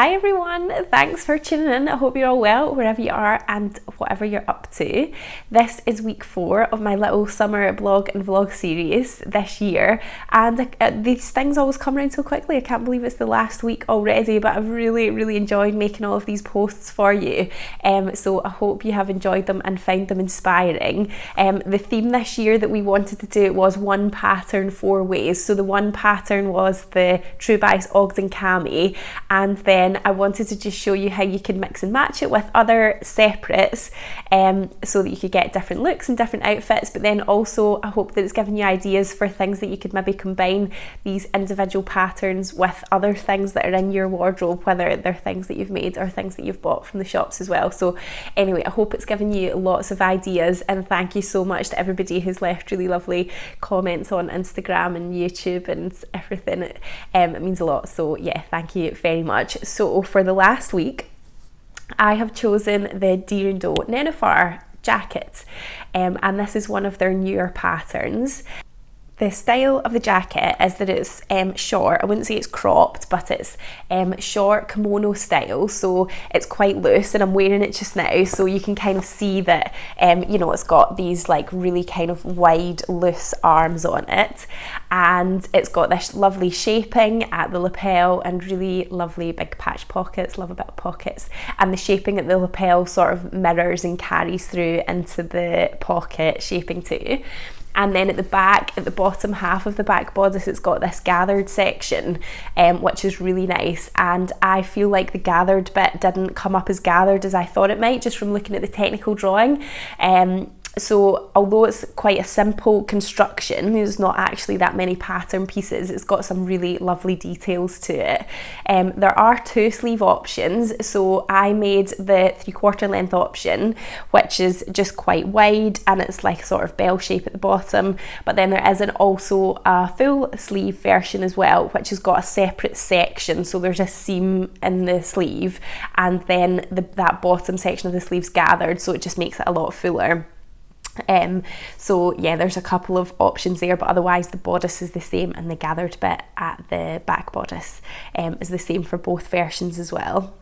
Hi everyone, thanks for tuning in. I hope you're all well wherever you are and whatever you're up to. This is week 4 of my little summer blog and vlog series this year, and these things always come around so quickly. I can't believe it's the last week already, but I've really enjoyed making all of these posts for you. So I hope you have enjoyed them and found them inspiring. The theme this year that we wanted to do was one pattern 4 ways. So the one pattern was the Truebias Ogden cami, and then I wanted to just show you how you can mix and match it with other separates so that you could get different looks and different outfits. But then also I hope that it's given you ideas for things that you could maybe combine these individual patterns with other things that are in your wardrobe, whether they're things that you've made or things that you've bought from the shops as well. So anyway, I hope it's given you lots of ideas, and thank you so much to everybody who's left really lovely comments on Instagram and YouTube and everything. It means a lot, so yeah, thank you very much. So for the last week, I have chosen the Deer & Doe Nenuphar jacket, and this is one of their newer patterns. The style of the jacket is that it's short. I wouldn't say it's cropped, but it's short kimono style, so it's quite loose, and I'm wearing it just now, so you can kind of see that you know, it's got these like really kind of wide loose arms on it, and it's got this lovely shaping at the lapel and really lovely big patch pockets. Love a bit of pockets, and the shaping at the lapel sort of mirrors and carries through into the pocket shaping too. And then at the back, at the bottom half of the back bodice, it's got this gathered section, which is really nice. And I feel like the gathered bit didn't come up as gathered as I thought it might, just from looking at the technical drawing. So although it's quite a simple construction, there's not actually that many pattern pieces, it's got some really lovely details to it. There are 2 sleeve options, so I made the 3/4 length option, which is just quite wide, and it's like a sort of bell shape at the bottom, but then there is also a full sleeve version as well, which has got a separate section, so there's a seam in the sleeve, and then that bottom section of the sleeve's gathered, so it just makes it a lot fuller. So yeah, there's a couple of options there, but otherwise the bodice is the same, and the gathered bit at the back bodice is the same for both versions as well.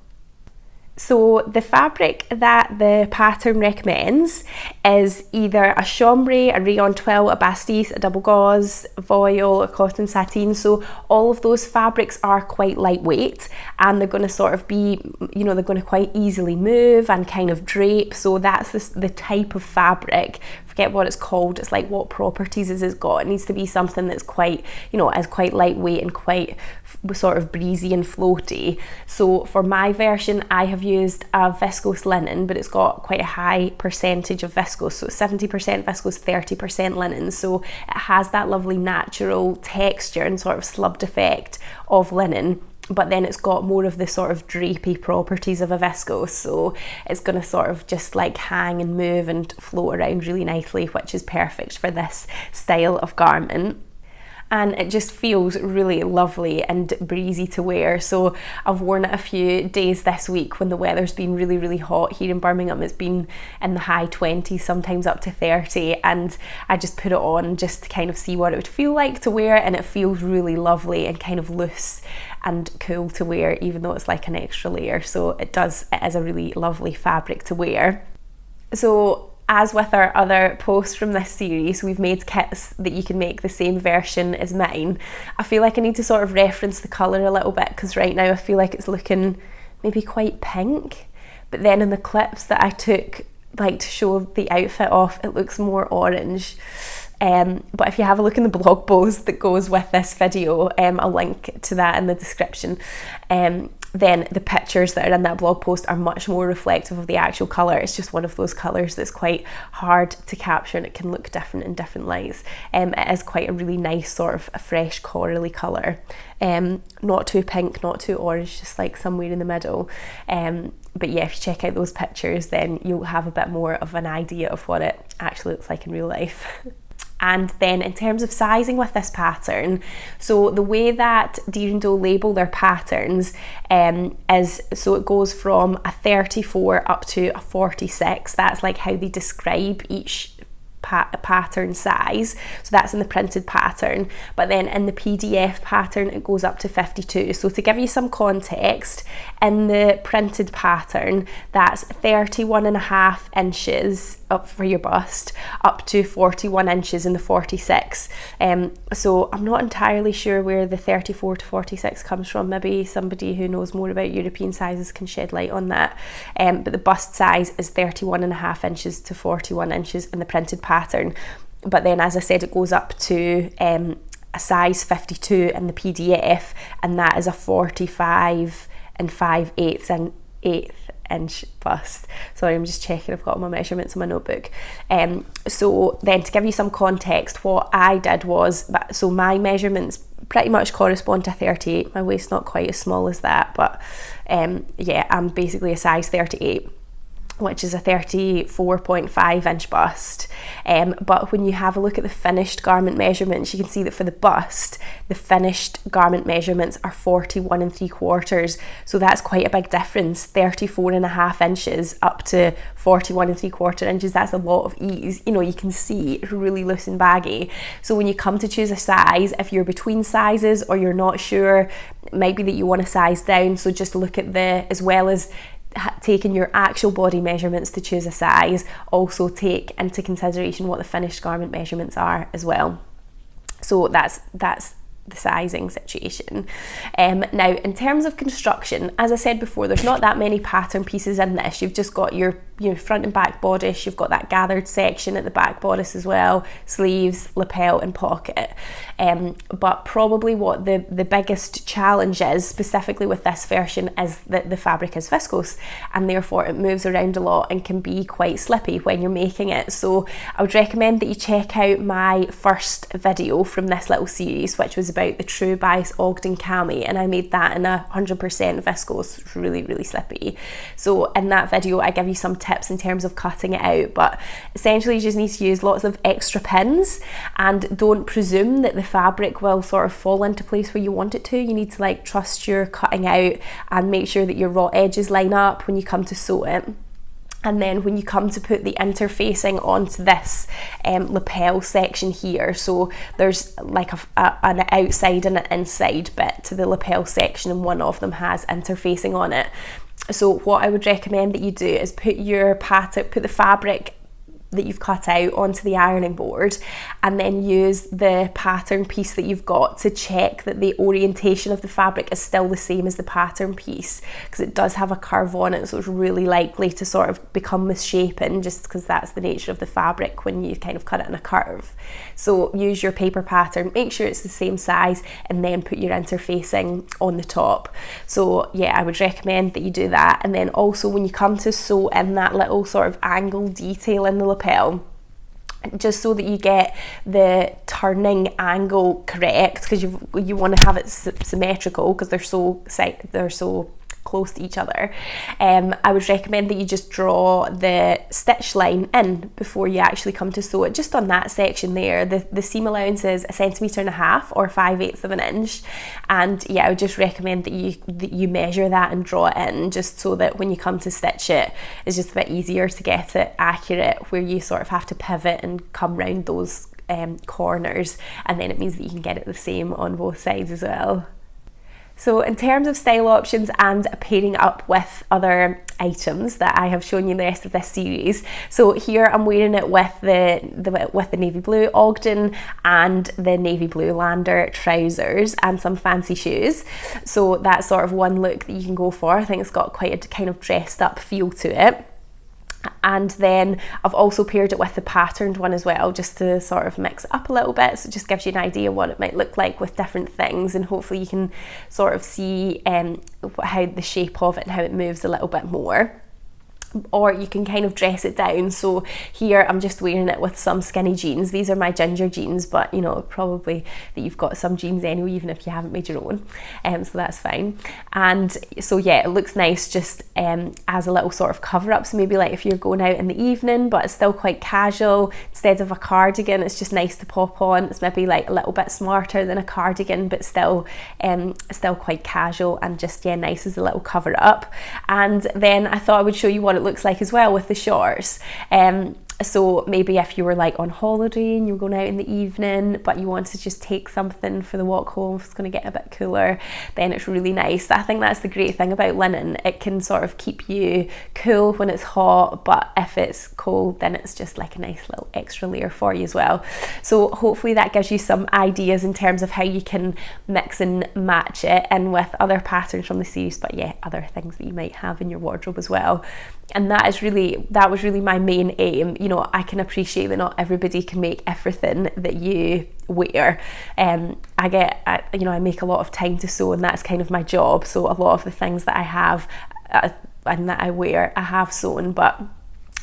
So the fabric that the pattern recommends is either a chambray, a rayon twill, a bastis, a double gauze, voile, a cotton sateen. So all of those fabrics are quite lightweight, and they're going to sort of be, you know, they're going to quite easily move and kind of drape. So that's the type of fabric. Forget what it's called, it's like what properties has it got. It needs to be something that's quite, you know, is quite lightweight and quite sort of breezy and floaty. So for my version, I have used a viscose linen, but it's got quite a high percentage of viscose, so 70% viscose, 30% linen, so it has that lovely natural texture and sort of slubbed effect of linen, but then it's got more of the sort of drapey properties of a viscose, so it's going to sort of just like hang and move and float around really nicely, which is perfect for this style of garment. And it just feels really lovely and breezy to wear. So I've worn it a few days this week when the weather's been really hot here in Birmingham. It's been in the high 20s, sometimes up to 30, and I just put it on just to kind of see what it would feel like to wear, and it feels really lovely and kind of loose and cool to wear, even though it's like an extra layer. So it is a really lovely fabric to wear. So as with our other posts from this series, we've made kits that you can make the same version as mine. I feel like I need to sort of reference the colour a little bit, because right now I feel like it's looking maybe quite pink, but then in the clips that I took like to show the outfit off, it looks more orange. But if you have a look in the blog post that goes with this video, I'll link to that in the description, then the pictures that are in that blog post are much more reflective of the actual colour. It's just one of those colours that's quite hard to capture, and it can look different in different lights. It is quite a really nice sort of a fresh corally colour, not too pink, not too orange, just like somewhere in the middle. But yeah, if you check out those pictures, then you'll have a bit more of an idea of what it actually looks like in real life. And then in terms of sizing with this pattern, so the way that Deer & Doe label their patterns is, so it goes from a 34 up to a 46. That's like how they describe each pattern size, so that's in the printed pattern, but then in the PDF pattern it goes up to 52. So to give you some context, in the printed pattern that's 31.5 inches up for your bust, up to 41 inches in the 46. So I'm not entirely sure where the 34 to 46 comes from. Maybe somebody who knows more about European sizes can shed light on that. But the bust size is 31.5 inches to 41 inches in the printed pattern. But then, as I said, it goes up to a size 52 in the PDF, and that is a 45 and 5/8 and 1/8 inch bust. Sorry, I'm just checking I've got all my measurements in my notebook. So then, to give you some context, what I did was, so my measurements pretty much correspond to 38. My waist's not quite as small as that, but yeah, I'm basically a size 38, which is a 34.5 inch bust. But when you have a look at the finished garment measurements, you can see that for the bust, the finished garment measurements are 41 3/4. So that's quite a big difference, 34.5 inches up to 41 3/4 inches. That's a lot of ease. You know, you can see it's really loose and baggy. So when you come to choose a size, if you're between sizes or you're not sure, it might be that you want to size down. So just look at as well as taking your actual body measurements to choose a size, also take into consideration what the finished garment measurements are as well. So that's the sizing situation. Now, in terms of construction, as I said before, there's not that many pattern pieces in this. You've just got your front and back bodice, you've got that gathered section at the back bodice as well, sleeves, lapel and pocket. But probably what the biggest challenge is, specifically with this version, is that the fabric is viscose, and therefore it moves around a lot and can be quite slippy when you're making it. So I would recommend that you check out my first video from this little series, which was about the Truebias Ogden cami, and I made that in 100% viscose. It's really, really slippy. So in that video I give you some tips in terms of cutting it out, but essentially you just need to use lots of extra pins, and don't presume that the fabric will sort of fall into place where you want it to. You need to trust your cutting out and make sure that your raw edges line up when you come to sew it. And then when you come to put the interfacing onto this lapel section here, so there's like an outside and an inside bit to the lapel section, and one of them has interfacing on it. So what I would recommend that you do is put the fabric that you've cut out onto the ironing board, and then use the pattern piece that you've got to check that the orientation of the fabric is still the same as the pattern piece, because it does have a curve on it, so it's really likely to sort of become misshapen, just because that's the nature of the fabric when you kind of cut it in a curve. So use your paper pattern, make sure it's the same size, and then put your interfacing on the top. So yeah, I would recommend that you do that. And then also when you come to sew in that little sort of angle detail in the lapel, just so that you get the turning angle correct, because you want to have it symmetrical, because they're so close to each other. I would recommend that you just draw the stitch line in before you actually come to sew it, just on that section there. The seam allowance is 1.5 centimeters or 5/8 of an inch, and yeah, I would just recommend that you measure that and draw it in, just so that when you come to stitch it, it's just a bit easier to get it accurate, where you sort of have to pivot and come round those corners, and then it means that you can get it the same on both sides as well. So in terms of style options and pairing up with other items that I have shown you in the rest of this series, so here I'm wearing it with the navy blue Ogden and the navy blue Lander trousers and some fancy shoes. So that's sort of one look that you can go for. I think it's got quite a kind of dressed up feel to it. And then I've also paired it with the patterned one as well, just to sort of mix it up a little bit, so it just gives you an idea what it might look like with different things, and hopefully you can sort of see how the shape of it and how it moves a little bit more. Or you can kind of dress it down. So here I'm just wearing it with some skinny jeans. These are my ginger jeans, but you know, probably that you've got some jeans anyway, even if you haven't made your own, so that's fine. And so yeah, it looks nice just as a little sort of cover up. So maybe like if you're going out in the evening but it's still quite casual, instead of a cardigan, it's just nice to pop on. It's maybe like a little bit smarter than a cardigan, but still quite casual, and just nice as a little cover up. And then I thought I would show you what it looks like as well with the shorts. So maybe if you were like on holiday and you were going out in the evening, but you want to just take something for the walk home if it's going to get a bit cooler, then it's really nice. I think that's the great thing about linen. It can sort of keep you cool when it's hot, but if it's cold, then it's just like a nice little extra layer for you as well. So hopefully that gives you some ideas in terms of how you can mix and match it in with other patterns from the series, but yeah, other things that you might have in your wardrobe as well. And that was really my main aim. You know, I can appreciate that not everybody can make everything that you wear. I make a lot of time to sew, and that's kind of my job. So a lot of the things that I have and that I wear, I have sewn. But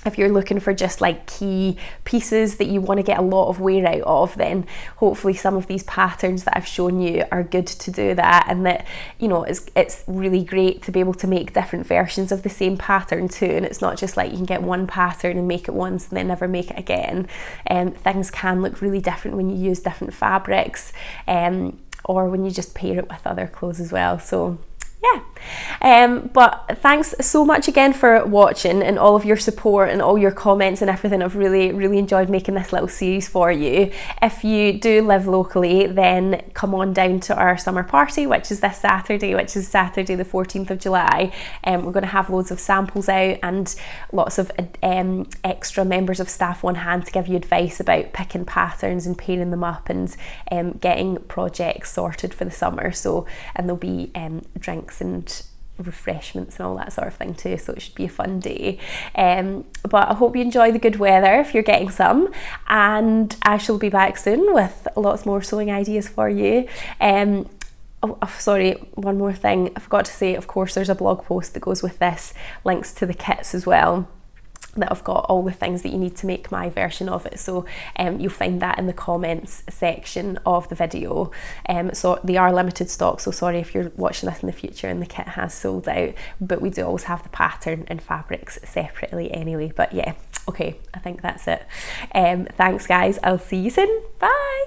if you're looking for just like key pieces that you want to get a lot of wear out of, then hopefully some of these patterns that I've shown you are good to do that. And that, you know, it's really great to be able to make different versions of the same pattern too. And it's not just like you can get one pattern and make it once and then never make it again. Things can look really different when you use different fabrics, or when you just pair it with other clothes as well. So yeah, but thanks so much again for watching and all of your support and all your comments and everything. I've really enjoyed making this little series for you. If you do live locally, then come on down to our summer party, which is this Saturday, the 14th of July. We're going to have loads of samples out and lots of extra members of staff on hand to give you advice about picking patterns and pairing them up and getting projects sorted for the summer. So, and there'll be drinks and refreshments and all that sort of thing too, so it should be a fun day. But I hope you enjoy the good weather if you're getting some, and I shall be back soon with lots more sewing ideas for you. Sorry, one more thing I forgot to say. Of course, there's a blog post that goes with this, links to the kits as well, that I've got all the things that you need to make my version of it. So you'll find that in the comments section of the video. So they are limited stock, so sorry if you're watching this in the future and the kit has sold out, but we do always have the pattern and fabrics separately anyway. But yeah, okay, I think that's it. Thanks guys, I'll see you soon. Bye.